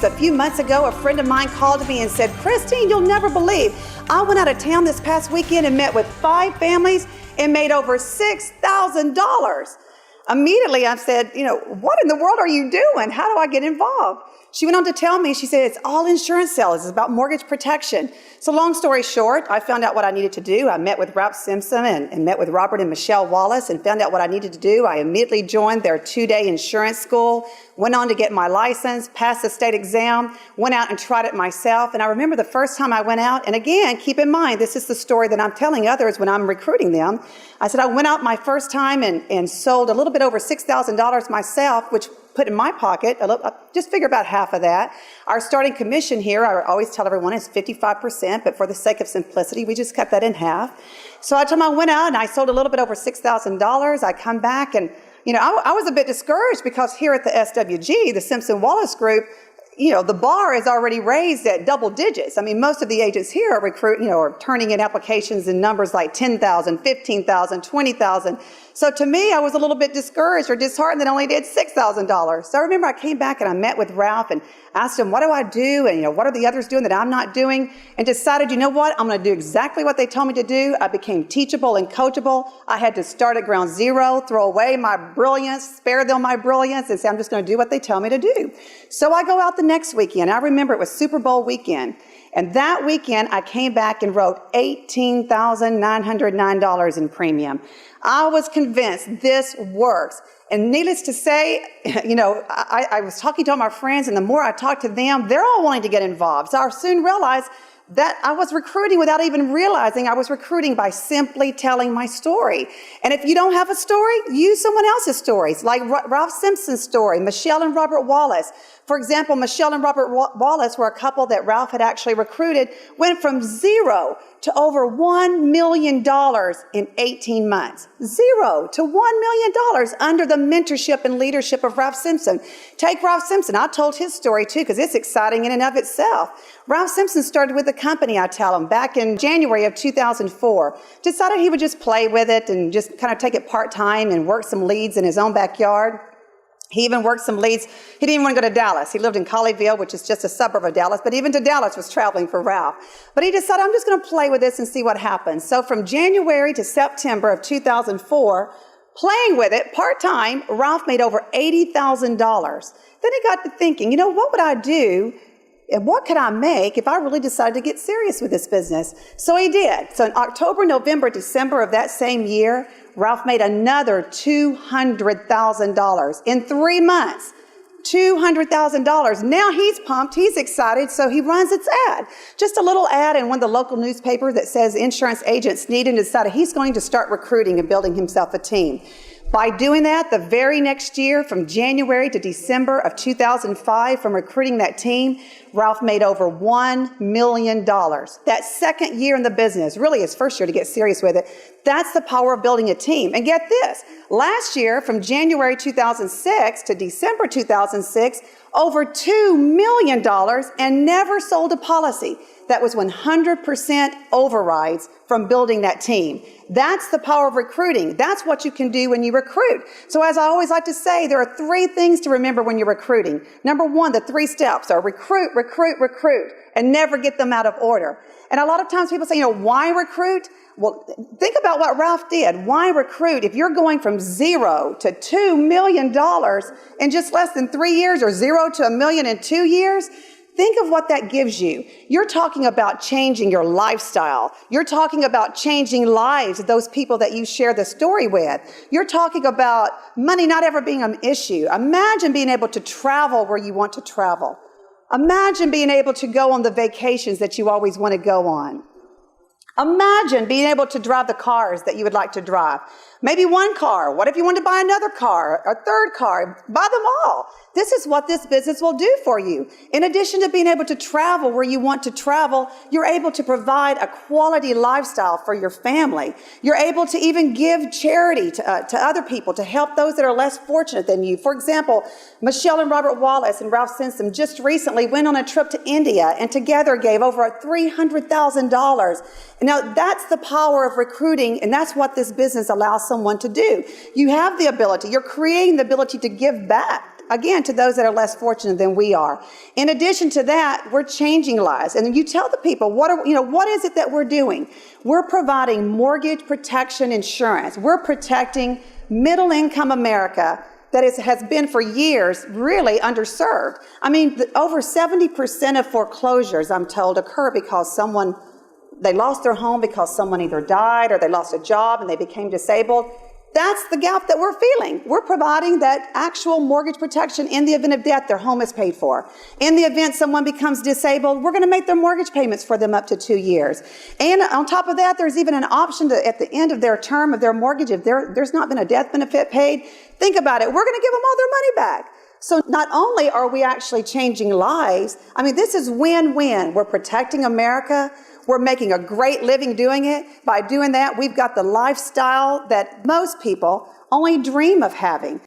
A few months ago, a friend of mine called me and said, Christine, you'll never believe, I went out of town this past weekend and met with 5 families and made over $6,000. Immediately, I said, what in the world are you doing? How do I get involved? She went on to tell me, she said, it's all insurance sales. It's about mortgage protection. So long story short, I found out what I needed to do. I met with Ralph Simpson and met with Robert and Michelle Wallace and found out what I needed to do. I immediately joined their 2-day insurance school, went on to get my license, passed the state exam, went out and tried it myself. And I remember the first time I went out, and again, keep in mind, this is the story that I'm telling others when I'm recruiting them. I said I went out my first time and sold a little bit over $6,000 myself, which put in my pocket, just figure about half of that. Our starting commission here, I always tell everyone, is 55%, but for the sake of simplicity, we just cut that in half. So I told them I went out and I sold a little bit over $6,000. I come back and, I was a bit discouraged because here at the SWG, the Simpson Wallace Group, the bar is already raised at double digits. I mean, most of the agents here are recruiting, are turning in applications in numbers like 10,000, 15,000, 20,000. So to me, I was a little bit discouraged or disheartened that I only did $6,000. So I remember I came back and I met with Ralph and asked him, what do I do? And, what are the others doing that I'm not doing? And decided, I'm going to do exactly what they told me to do. I became teachable and coachable. I had to start at ground zero, throw away my brilliance, spare them my brilliance, and say, I'm just going to do what they tell me to do. So I go out the next weekend. I remember it was Super Bowl weekend. And that weekend, I came back and wrote $18,909 in premium. I was convinced this works. And needless to say, I was talking to all my friends, and the more I talked to them, they're all wanting to get involved. So I soon realized that I was recruiting without even realizing I was recruiting by simply telling my story. And if you don't have a story, use someone else's stories, like Ralph Simpson's story, Michelle and Robert Wallace. For example, Michelle and Robert Wallace were a couple that Ralph had actually recruited, went from 0 to over $1 million in 18 months. 0 to $1 million under the mentorship and leadership of Ralph Simpson. Take Ralph Simpson. I told his story too because it's exciting in and of itself. Ralph Simpson started with the company, I tell him, back in January of 2004. Decided he would just play with it and just kind of take it part-time and work some leads in his own backyard. He even worked some leads. He didn't even want to go to Dallas. He lived in Colleyville, which is just a suburb of Dallas, but even to Dallas was traveling for Ralph. But he decided, I'm just going to play with this and see what happens. So from January to September of 2004, playing with it part-time, Ralph made over $80,000. Then he got to thinking, what would I do and what could I make if I really decided to get serious with this business? So he did. So in October, November, December of that same year, Ralph made another $200,000 in 3 months. $200,000. Now he's pumped, he's excited, so he runs its ad. Just a little ad in one of the local newspapers that says insurance agents need, and decided he's going to start recruiting and building himself a team. By doing that, the very next year, from January to December of 2005, from recruiting that team, Ralph made over $1 million. That second year in the business, really his first year to get serious with it, that's the power of building a team. And get this, last year, from January 2006 to December 2006, over $2 million and never sold a policy. That was 100% overrides from building that team. That's the power of recruiting. That's what you can do when you recruit. So as I always like to say, there are 3 things to remember when you're recruiting. Number 1, the 3 steps are recruit, recruit, recruit, and never get them out of order. And a lot of times people say, why recruit? Well, think about what Ralph did. Why recruit? If you're going from 0 to $2 million in just less than 3 years, or 0 to $1 million in 2 years, think of what that gives you. You're talking about changing your lifestyle. You're talking about changing lives of those people that you share the story with. You're talking about money not ever being an issue. Imagine being able to travel where you want to travel. Imagine being able to go on the vacations that you always want to go on. Imagine being able to drive the cars that you would like to drive. Maybe one car. What if you want to buy another car, a third car? Buy them all. This is what this business will do for you. In addition to being able to travel where you want to travel, you're able to provide a quality lifestyle for your family. You're able to even give charity to other people to help those that are less fortunate than you. For example, Michelle and Robert Wallace and Ralph Simpson just recently went on a trip to India and together gave over $300,000. Now, that's the power of recruiting, and that's what this business allows someone to do. You have the ability, you're creating the ability to give back again, to those that are less fortunate than we are. In addition to that, we're changing lives. And you tell the people, what is it that we're doing? We're providing mortgage protection insurance. We're protecting middle-income America that has been for years really underserved. I mean, over 70% of foreclosures, I'm told, occur because they lost their home because someone either died or they lost a job and they became disabled. That's the gap that we're feeling. We're providing that actual mortgage protection in the event of death, their home is paid for. In the event someone becomes disabled, we're going to make their mortgage payments for them up to 2 years. And on top of that, there's even an option to, at the end of their term of their mortgage, if there's not been a death benefit paid, think about it, we're going to give them all their money back. So not only are we actually changing lives, I mean, this is win-win. We're protecting America. We're making a great living doing it. By doing that, we've got the lifestyle that most people only dream of having.